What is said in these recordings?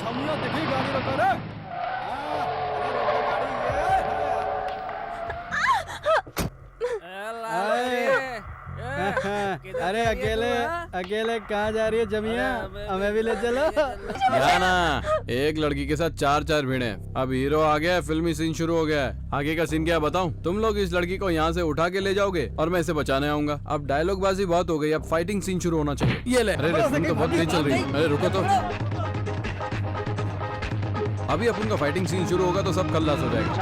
छमिया देखी गाड़ी रोको रे। अरे रोको गाड़ी ये। अरे अकेले अकेले कहाँ जा रही है जमिया? हमें भी ले चलो। क्या ना, एक लड़की के साथ चार चार भिड़े। अब हीरो आ गया है, फिल्मी सीन शुरू हो गया है। आगे का सीन क्या बताऊं? तुम लोग इस लड़की को यहाँ से उठा के ले जाओगे और मैं इसे बचाने आऊंगा। अब डायलॉग बाजी बहुत हो गई, अब फाइटिंग सीन शुरू होना चाहिए। ये ले। अरे फिल्म तो बहुत नहीं चल रही। अरे रुको तो, अभी अपन का फाइटिंग सीन शुरू होगा तो सब खल्लास हो जाएगा।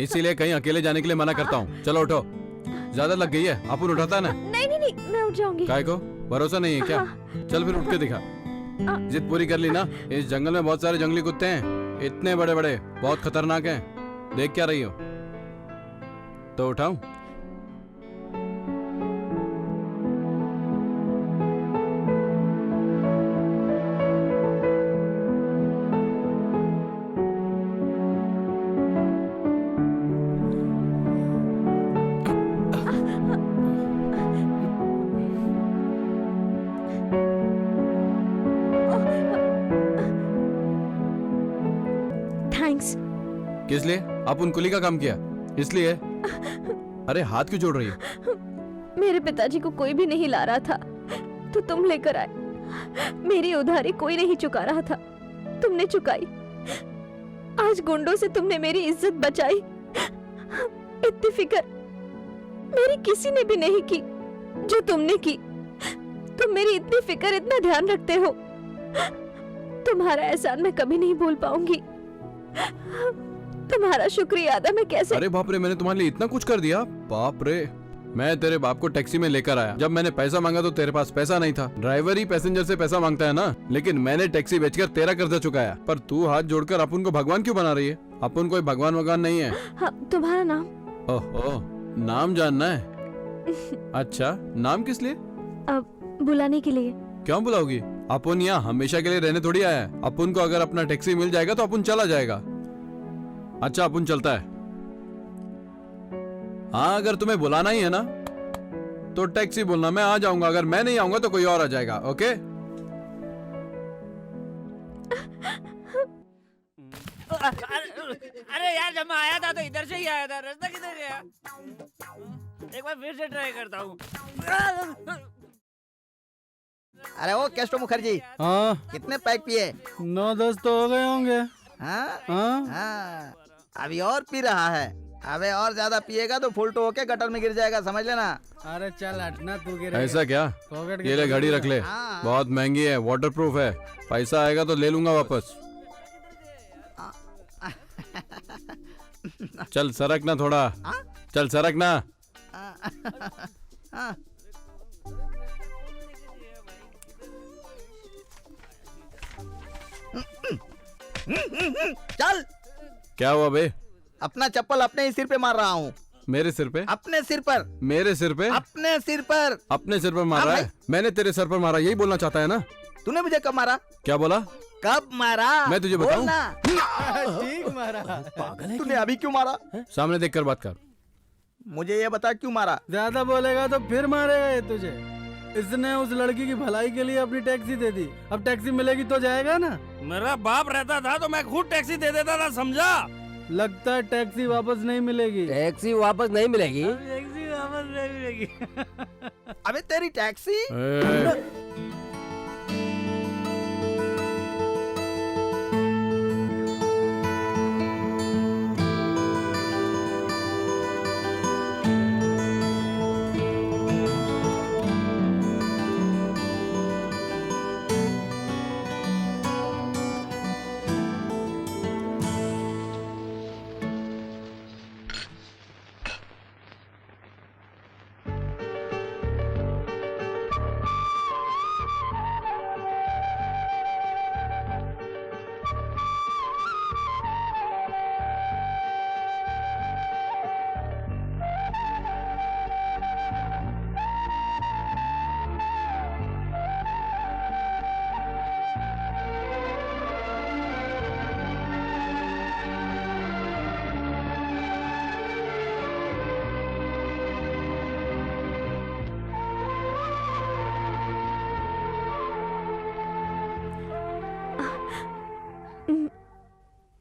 इसीलिए कहीं अकेले जाने के लिए मना करता हूँ। चलो उठो, ज्यादा लग गई है। अपन उठाता है ना? नहीं नहीं नहीं, मैं उठ जाऊंगी। काय को भरोसा नहीं है क्या? चल फिर उठ के दिखा। जिद पूरी कर ली ना? इस जंगल में बहुत सारे जंगली कुत्ते हैं, इतने बड़े बड़े, बहुत खतरनाक हैं। देख क्या रही हो? तो उठाऊं? थैंक्स। किस लिए? अपन कुली का काम किया इसलिए? अरे हाथ क्यों जोड़ रही है? मेरे पिताजी को कोई भी नहीं ला रहा था तो तुम लेकर आए। मेरी उधारी कोई नहीं चुका रहा था, तुमने चुकाई। आज गुंडों से तुमने मेरी इज्जत बचाई। इतनी फिक्र मेरी किसी ने भी नहीं की जो तुमने की। तुम मेरी इतनी फिक्र, इतना ध्यान रखते हो। तुम्हारा एहसान मैं कभी नहीं भूल पाऊंगी। तुम्हारा शुक्रिया अदा मैं कैसे? अरे बाप रे, मैंने तुम्हारे लिए इतना कुछ कर दिया? बाप रे, मैं तेरे बाप को टैक्सी में लेकर आया। जब मैंने पैसा मांगा तो तेरे पास पैसा नहीं था। ड्राइवर ही पैसेंजर से पैसा मांगता है ना। लेकिन मैंने टैक्सी बेचकर तेरा कर्जा चुकाया। पर तू हाथ जोड़कर अपन को भगवान क्यों बना रही है? अपन कोई भगवान वगवान नहीं है। हाँ, तुम्हारा नाम? ओहो, नाम जानना है? अच्छा, नाम किस लिए? अब बुलाने के लिए। क्यों बुलाओगी? अपन यहाँ हमेशा के लिए रहने थोड़ी आया है। अपन को अगर अपना टैक्सी मिल जाएगा तो अपन चला जाएगा। अच्छा, अपन चलता है। हाँ, अगर तुम्हें बुलाना ही है ना तो टैक्सी बोलना, मैं आ जाऊंगा। अगर मैं नहीं आऊंगा तो कोई और आ जाएगा। ओके? अरे यार, जब मैं आया था तो इधर से ही आया था। रास्ता किधर गया? एक बार फिर से ट्राई करता हूँ। अरे वो केशव मुखर्जी, हाँ कितने पैक पिए? 9-10 तो हो गए होंगे। हाँ हाँ हाँ, अभी और पी रहा है। अबे और ज्यादा पिएगा तो फुलटो होके गटर में गिर जाएगा, समझ लेना। अरे चल हटना तू गिर ऐसा क्या? पॉकेट ये ले घड़ी रख ले, हाँ। बहुत महंगी है, वाटर प्रूफ है, पैसा आएगा तो ले लूंगा वापस। चल सरक ना थोड़ा, चल सरक ना। हाँ। चल, क्या हुआ बे? अपना चप्पल अपने ही सिर पे मार रहा हूँ। मेरे सिर पे? अपने सिर पर, मेरे सिर पे? अपने सिर पर। अपने सिर पर मार हाँ रहा भाई। है? मैंने तेरे सर पर मारा, यही बोलना चाहता है ना? तूने मुझे कब मारा? क्या बोला? कब मारा? मैं तुझे बताऊं? बोलना। ठीक मारा। तूने अभी क्यों मारा? सामने देख कर बात कर। मुझे ये बता क्यों मारा? ज्यादा बोलेगा तो फिर मारेगा ये तुझे। इसने उस लड़की की भलाई के लिए अपनी टैक्सी दे दी, अब टैक्सी मिलेगी तो जाएगा ना। मेरा बाप रहता था तो मैं खुद टैक्सी दे देता था, समझा? लगता है टैक्सी वापस नहीं मिलेगी। टैक्सी वापस नहीं मिलेगी। टैक्सी वापस नहीं मिलेगी। अबे तेरी टैक्सी। ए,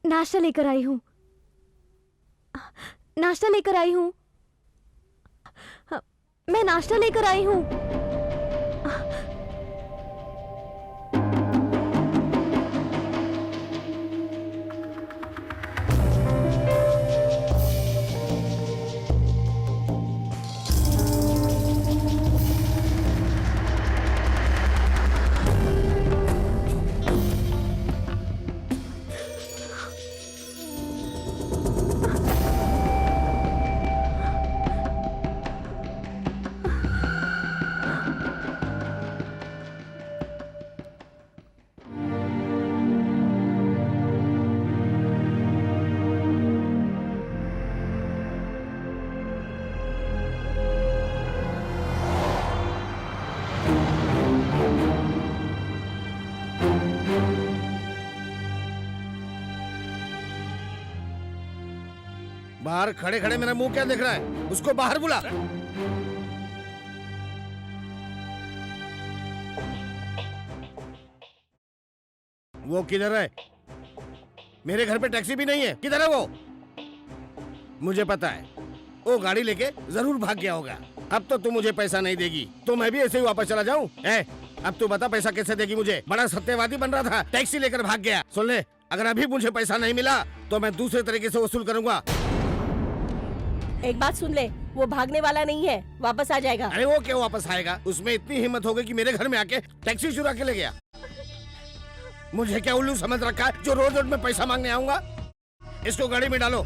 नाश्ता लेकर आई हूँ, नाश्ता लेकर आई हूँ, मैं नाश्ता लेकर आई हूँ। बाहर खड़े खड़े मेरा मुंह क्या देख रहा है? उसको बाहर बुला। वो किधर है? मेरे घर पे टैक्सी भी नहीं है, किधर है वो? मुझे पता है वो गाड़ी लेके जरूर भाग गया होगा। अब तो तू मुझे पैसा नहीं देगी तो मैं भी ऐसे ही वापस चला जाऊं? अब तू बता पैसा कैसे देगी मुझे? बड़ा सत्यवादी बन रहा था, टैक्सी लेकर भाग गया। सुन ले, अगर अभी मुझे पैसा नहीं मिला तो मैं दूसरे तरीके से वसूल करूंगा। एक बात सुन ले, वो भागने वाला नहीं है, वापस आ जाएगा। अरे वो क्यों वापस आएगा? उसमें इतनी हिम्मत हो गई कि मेरे घर में आके टैक्सी चुरा के ले गया। मुझे क्या उल्लू समझ रखा है जो रोज रोज में पैसा मांगने आऊंगा? इसको गाड़ी में डालो।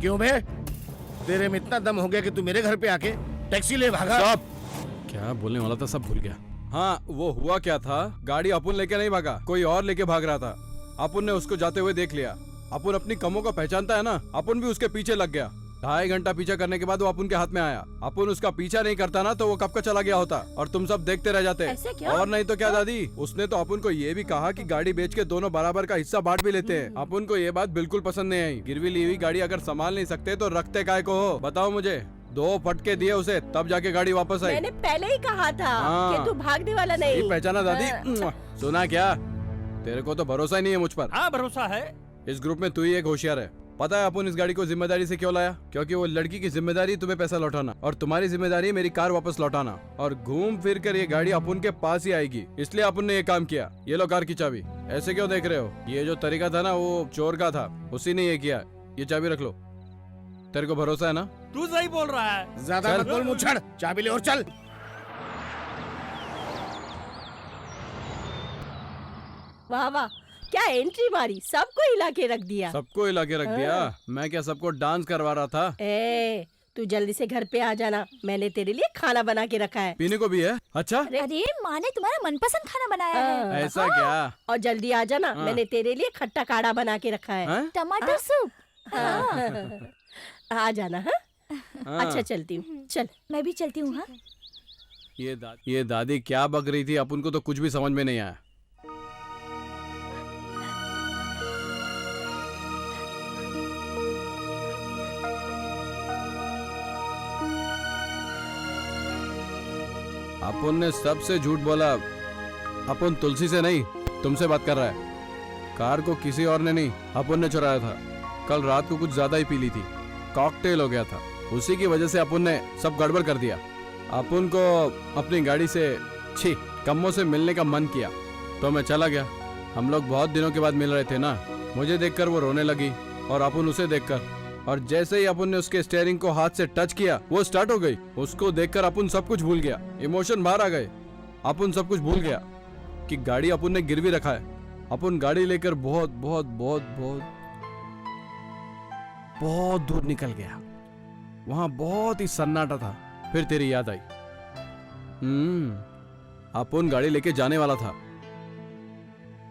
क्यों बे? तेरे में इतना दम हो गया कि तू मेरे घर पे आके टैक्सी ले भागा? स्टॉप! क्या बोलने वाला था सब भूल गया। हाँ, वो हुआ क्या था, गाड़ी अपुन लेके नहीं भागा, कोई और लेके भाग रहा था। अपुन ने उसको जाते हुए देख लिया। अपुन अपनी कमों को पहचानता है ना, अपुन भी उसके पीछे लग गया। 2.5 घंटा पीछा करने के बाद वो अपुन के हाथ में आया। अपुन उसका पीछा नहीं करता ना तो वो कब का चला गया होता और तुम सब देखते रह जाते। ऐसे क्या? और नहीं तो क्या दादी, उसने तो अपुन को ये भी कहा कि गाड़ी बेच के दोनों बराबर का हिस्सा बांट भी लेते हैं। अपुन को ये बात बिल्कुल पसंद नहीं आई। गिरवी ली हुई गाड़ी अगर संभाल नहीं सकते तो रखते काय को हो? बताओ मुझे। 2 फटके दिए उसे, तब जाके गाड़ी वापस आई। मैंने पहले ही कहा था हाँ। कि तू भागने वाला सही नहीं। पहचाना दादी। सुना क्या? तेरे को तो भरोसा ही नहीं है मुझ पर। हाँ भरोसा है। इस ग्रुप में तू ही एक होशियार है। पता है अपन इस गाड़ी को जिम्मेदारी से क्यों लाया? क्योंकि वो लड़की की जिम्मेदारी तुम्हें पैसा लौटाना और तुम्हारी जिम्मेदारी मेरी कार वापस लौटाना, और घूम फिर कर ये गाड़ी अपन के पास ही आएगी, इसलिए अपन ने ये काम किया। ये लो कार की चाबी। ऐसे क्यों देख रहे हो? ये जो तरीका था ना वो चोर का था, उसी ने ये किया। ये चाबी रख लो। तेरे को भरोसा है ना? तू सही बोल रहा है। ज्यादा चल। मत बोल मुछड़, चाबी ले और चल। वाह वाह, क्या एंट्री मारी, सबको हिला के रख दिया। सबको हिला के रख दिया। मैं क्या सबको डांस करवा रहा था? ए, तू जल्दी से घर पे आ जाना, मैंने तेरे लिए खाना बना के रखा है। पीने को भी है? अच्छा, अरे माँ ने तुम्हारा मनपसंद खाना बनाया है। ऐसा क्या? और जल्दी आ जाना, हाँ। मैंने तेरे लिए खट्टा काढ़ा बना के रखा है। हैं? टमाटर सूप। आ जाना। हाँ? हाँ। अच्छा चलती हूँ, चल। मैं भी चलती हूँ। हाँ ये दादी क्या बक रही थी, अपन को तो कुछ भी समझ में नहीं आया। अपन ने सबसे झूठ बोला। अपन तुलसी से नहीं, तुमसे बात कर रहा है। कार को किसी और ने नहीं, अपन ने चुराया था। कल रात को कुछ ज्यादा ही पी ली थी, कॉकटेल हो गया था। उसी की वजह से अपन ने सब गड़बड़ कर दिया। अपन को अपनी गाड़ी से छी कम्मों से मिलने का मन किया, तो मैं चला गया। हम लोग बहुत दिनों के बाद मिल रहे थे ना। मुझे देखकर वो रोने लगी और अपन उसे देखकर, और जैसे ही अपन ने उसके स्टीयरिंग को हाथ से टच किया वो स्टार्ट हो गई। उसको देखकर अपन सब कुछ भूल गया, इमोशन बाहर आ गए। अपन सब कुछ भूल गया कि गाड़ी अपन ने गिरवी रखा है। अपन गाड़ी लेकर बहुत बहुत बहुत बहुत बहुत दूर निकल गया। वहां बहुत ही सन्नाटा था। फिर तेरी याद आई। अपन गाड़ी लेके जाने वाला था,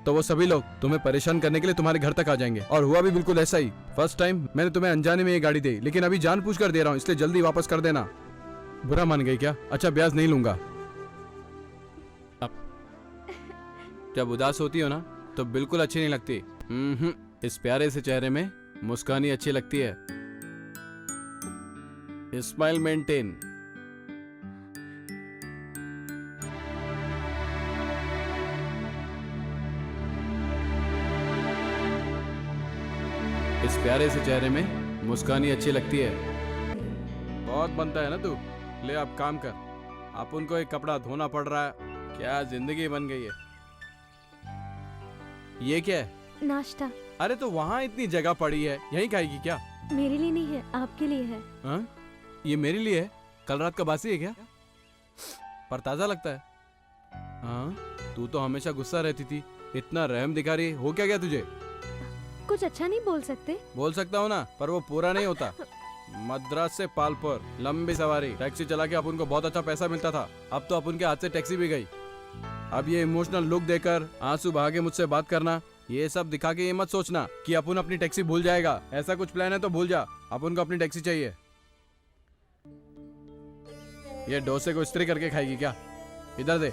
तो वो सभी लोग तुम्हें परेशान करने के लिए तुम्हारे घर तक आ जाएंगे। और हुआ भी बिल्कुल ऐसा ही। फर्स्ट टाइम मैंने तुम्हें अनजाने में ये गाड़ी दी, लेकिन अभी जानबूझ कर दे रहा हूँ, इसलिए जल्दी वापस कर देना। बुरा मान गई क्या? अच्छा, ब्याज नहीं लूंगा। जब उदास होती हो ना तो बिल्कुल अच्छी नहीं लगती। इस प्यारे से चेहरे में मुस्कान ही अच्छी लगती है। Smile maintain. इस प्यारे से चेहरे में मुस्कान ही अच्छी लगती है। बहुत बनता है ना तू। ले अब काम कर। अपन को एक कपड़ा धोना पड़ रहा है। क्या जिंदगी बन गई है। ये क्या है? नाश्ता। अरे तो वहाँ इतनी जगह पड़ी है, यहीं खाएगी क्या? मेरे लिए नहीं है, आपके लिए है। हाँ? ये मेरे लिए है? कल रात का बासी है क्या? पर ताजा लगता है। हाँ, तू तो हमेशा गुस्सा रहती थी, इतना रहम दिखा रही हो क्या गया तुझे? कुछ अच्छा नहीं बोल सकते? बोल सकता हूँ ना, पर वो पूरा नहीं होता। मद्रास से पालपुर लंबी सवारी, टैक्सी चला के अपन को बहुत अच्छा पैसा मिलता था। अब तो अपन के हाथ से टैक्सी भी गई। अब ये इमोशनल लुक देकर आंसू बहा के मुझसे बात करना, ये सब दिखा के ये मत सोचना कि अपन अपनी टैक्सी भूल जाएगा। ऐसा कुछ प्लान है तो भूल जा। अपन को अपनी टैक्सी चाहिए। ये डोसे को इस्त्री करके खाएगी क्या? इधर दे।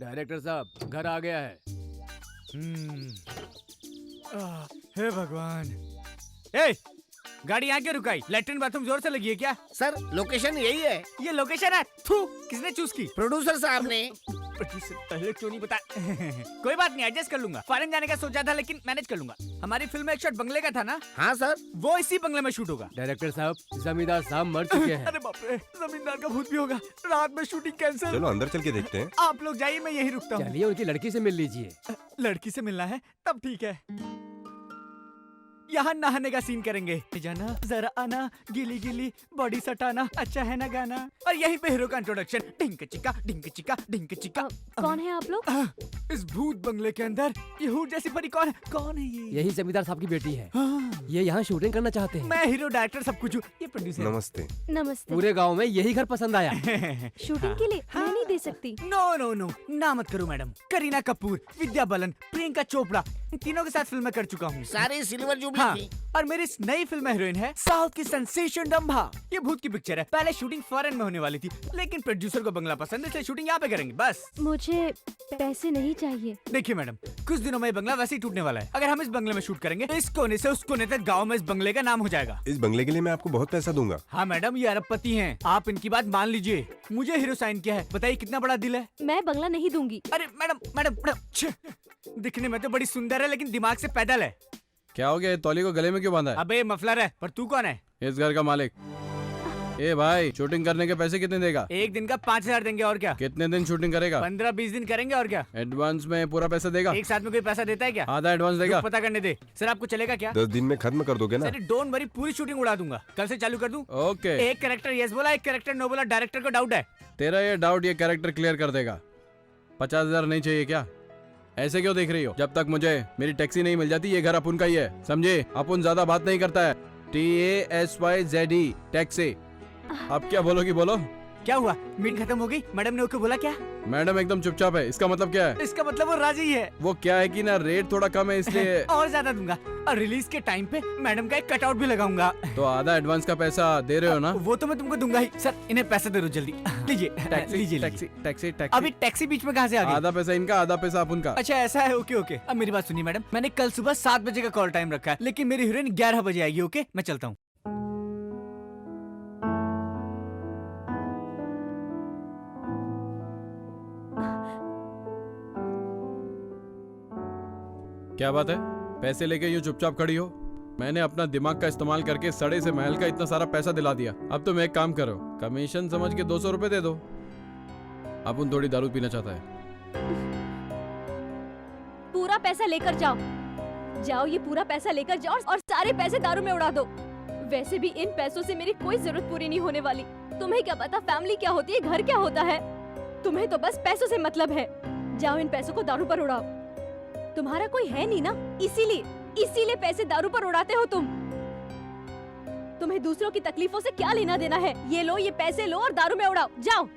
डायरेक्टर साहब, घर आ गया है। हे भगवान। ए, गाड़ी यहाँ क्यों रुकाई? लेटरिन बाथरूम जोर से लगी है क्या? सर, लोकेशन यही है। ये लोकेशन है? थू, किसने चूज की? प्रोड्यूसर साहब ने। प्रोड्यूसर पहले क्यों नहीं बताया? कोई बात नहीं, एडजस्ट कर लूंगा। फॉरेन जाने का सोचा था लेकिन मैनेज कर लूंगा। हमारी फिल्म में एक शॉट बंगले का था ना? हाँ सर। वो इसी बंगले में शूट होगा। डायरेक्टर साहब, जमींदार साहब मर चुके हैं। अरे बाप रे, जमींदार का भूत भी होगा। रात में शूटिंग कैंसिल। चलो अंदर चल के देखते हैं। आप लोग जाइए, मैं यहीं रुकता हूँ। चलिए उनकी लड़की से मिल लीजिए। लड़की से मिलना है? तब ठीक है। यहाँ नहाने का सीन करेंगे। जाना, जरा आना, गिली गिली, बॉडी सटाना, अच्छा है ना गाना। और यहीं पे हीरो का इंट्रोडक्शन। डिंक चिका, डिंक चिका, डिंक चिका। कौन है आप लोग? इस भूत बंगले के अंदर ये हूट जैसी परी कौन है? कौन है ये? यही जमींदार साहब की बेटी है। हाँ। ये यहाँ शूटिंग करना चाहते हैं। मैं हीरो, डायरेक्टर, सब कुछ हूँ। ये प्रोड्यूसर। नमस्ते। नमस्ते। पूरे गांव में यही घर पसंद आया। शूटिंग के लिए मैं नहीं दे सकती। नो नो नो, ना मत करो मैडम। करीना कपूर, विद्या बालन, प्रियंका चोपड़ा, तीनों के साथ फिल्में कर चुका हूँ। सारी सिल्वर जुबली हाँ, थी। और मेरी इस नई फिल्म में हीरोइन है साउथ की सेंसेशन डम्भा। ये भूत की पिक्चर है। पहले शूटिंग फॉरेन में होने वाली थी, लेकिन प्रोड्यूसर को बंगला पसंद है, इसलिए शूटिंग यहाँ पे करेंगे बस। मुझे पैसे नहीं चाहिए। देखिए मैडम, कुछ दिनों में ये बंगला वैसे ही टूटने वाला है। अगर हम इस बंगले में शूट करेंगे तो इस कोने से उस कोने तक गाँव में इस बंगले का नाम हो जाएगा। इस बंगले के लिए मैं आपको बहुत पैसा दूंगा। हाँ मैडम, ये अरबपति हैं। आप इनकी बात मान लीजिए। मुझे हीरो साइन किया है, बताइए कितना बड़ा दिल है। मैं बंगला नहीं दूंगी। अरे मैडम मैडम मैडम, छे, दिखने में तो बड़ी सुंदर है लेकिन दिमाग से पैदल है। क्या हो गया, ये तौली को गले में क्यों बांधा है? अबे मफलर है, पर तू कौन है? इस घर का मालिक। ए भाई, शूटिंग करने के पैसे कितने देगा? एक दिन का 5,000 देंगे और क्या। कितने दिन शूटिंग करेगा? 15-20 दिन करेंगे और क्या। एडवांस में पूरा पैसा देगा? एक साथ में कोई पैसा देता है क्या? आधा एडवांस देगा? रुक, पता करने दे। सर आपको चलेगा क्या? 10 दिन में खत्म कर दोगे ना? सर डोंट वरी, पूरी शूटिंग उड़ा दूंगा। कल से चालू कर दूं? ओके। एक कैरेक्टर यस बोला, एक कैरेक्टर नो बोला, डायरेक्टर को डाउट है। तेरा ये डाउट ये कैरेक्टर क्लियर कर देगा। 50,000 नहीं चाहिए क्या? ऐसे क्यों देख रही हो? जब तक मुझे मेरी टैक्सी नहीं मिल जाती ये घर अपन का ही है, समझे? अपन ज्यादा बात नहीं करता है। TASYZE taxi. अब क्या बोलोगी बोलो? क्या हुआ, मीट खत्म हो गई? मैडम ने ओके बोला क्या? मैडम एकदम चुपचाप है, इसका मतलब क्या है? इसका मतलब वो राजी है। वो क्या है कि ना रेट थोड़ा कम है इसलिए और ज्यादा दूंगा, और रिलीज के टाइम पे मैडम का एक कटआउट भी लगाऊंगा। तो आधा एडवांस का पैसा दे रहे हो ना? वो तो मैं तुमको दूंगा ही। सर इन्हें पैसे दे दो जल्दी। लीजिए टैक्सी लीजिए टैक्सी लीजिए। Taxi taxi. अभी टैक्सी बीच में कहाँ से आ गई? आधा पैसा इनका आधा पैसा अपन का। अच्छा ऐसा है, ओके ओके। अब मेरी बात सुनिए मैडम, मैंने कल सुबह 7 बजे का कॉल टाइम रखा है, लेकिन मेरी हीरोइन 11 बजे आएगी। ओके मैं चलता हूँ। क्या बात है, पैसे लेके यूं चुपचाप खड़ी हो? मैंने अपना दिमाग का इस्तेमाल करके सड़े से महल का इतना सारा पैसा दिला दिया। अब तुम एक काम करो, कमीशन समझ के 200 रुपए दे दो। अपन थोड़ी दारू पीना चाहता है। पूरा पैसा लेकर जाओ। जाओ, ये पूरा पैसा लेकर जाओ और सारे पैसे दारू में उड़ा दो। वैसे भी इन पैसों से मेरी कोई जरूरत पूरी नहीं होने वाली। तुम्हें क्या पता फैमिली क्या होती है, घर क्या होता है। तुम्हें तो बस पैसों से मतलब है। जाओ, इन पैसों को दारू पर उड़ाओ। तुम्हारा कोई है नहीं ना, इसीलिए पैसे दारू पर उड़ाते हो तुम। तुम्हें दूसरों की तकलीफों से क्या लेना देना है? ये लो, ये पैसे लो और दारू में उड़ाओ। जाओ।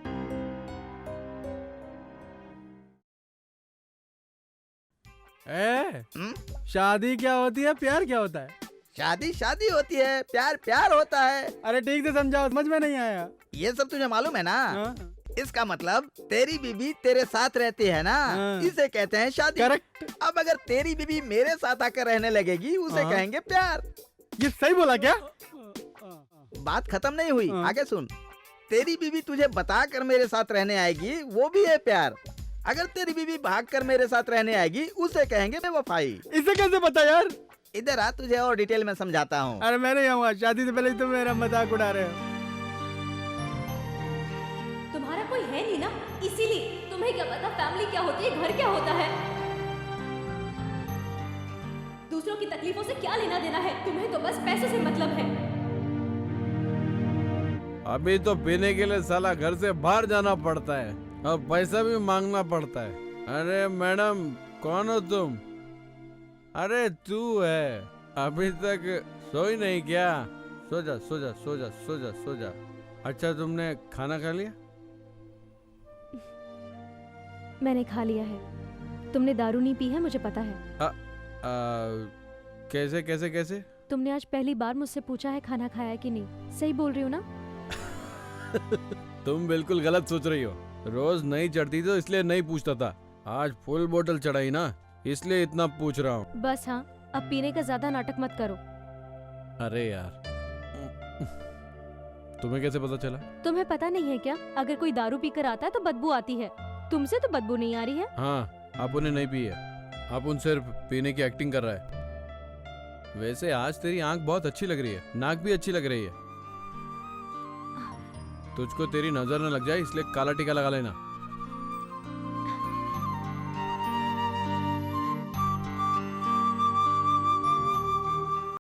शादी क्या होती है, प्यार क्या होता है? शादी शादी होती है, प्यार प्यार होता है। अरे ठीक से समझाओ, समझ में नहीं आया। ये सब तुझे मालूम है ना? हाँ? इसका मतलब तेरी बीबी तेरे साथ रहती है ना, हाँ। इसे कहते हैं शादी। करेक्ट। अब अगर तेरी बीबी मेरे साथ आकर रहने लगेगी, उसे हाँ। कहेंगे प्यार। ये सही बोला क्या? बात खत्म नहीं हुई, हाँ। आगे सुन। तेरी बीबी तुझे बताकर मेरे साथ रहने आएगी, वो भी है प्यार। अगर तेरी बीबी भागकर मेरे साथ रहने आएगी, उसे कहेंगे बेवफाई। इसे कैसे पता यार? इधर आ, तुझे और डिटेल में समझाता हूँ। अरे मैं नहीं आऊंगा, शादी से पहले ही तुम मेरा मजाक उड़ा रहे हो। तुम्हारा कोई है नहीं ना, इसीलिए। तुम्हें क्या पता फैमिली क्या होती है, घर क्या होता है। दूसरों की तकलीफों से क्या लेना देना है। तुम्हें तो बस पैसों से मतलब है। अभी तो पीने के लिए साला घर से बाहर जाना पड़ता है और पैसा भी मांगना पड़ता है। अरे मैडम, कौन हो तुम? अरे तू है, अभी तक सोई नहीं क्या? सो जा सो जा सो जा सो जा सो जा। अच्छा तुमने खाना खा लिया? मैंने खा लिया है। तुमने दारू नहीं पी है, मुझे पता है। कैसे कैसे कैसे? तुमने आज पहली बार मुझसे पूछा है खाना खाया कि नहीं। सही बोल रही हो ना? तुम बिल्कुल गलत सोच रही हो। रोज नहीं चढ़ती तो इसलिए नहीं पूछता था, आज फुल बोतल चढ़ाई ना, इसलिए इतना पूछ रहा हूँ। बस हाँ, अब पीने का ज्यादा नाटक मत करो। अरे यार, तुम्हें कैसे पता चला? तुम्हें पता नहीं है क्या, अगर कोई दारू पीकर आता है तो बदबू आती है। तुमसे तो बदबू नहीं आ रही है। हाँ, आप उन्हें नहीं पी है, आप उन सिर्फ पीने की एक्टिंग कर रहा है। वैसे आज तेरी आंख बहुत अच्छी लग रही है, नाक भी अच्छी लग रही है। तुझको तेरी नजर न लग जाए इसलिए काला टीका लगा लेना।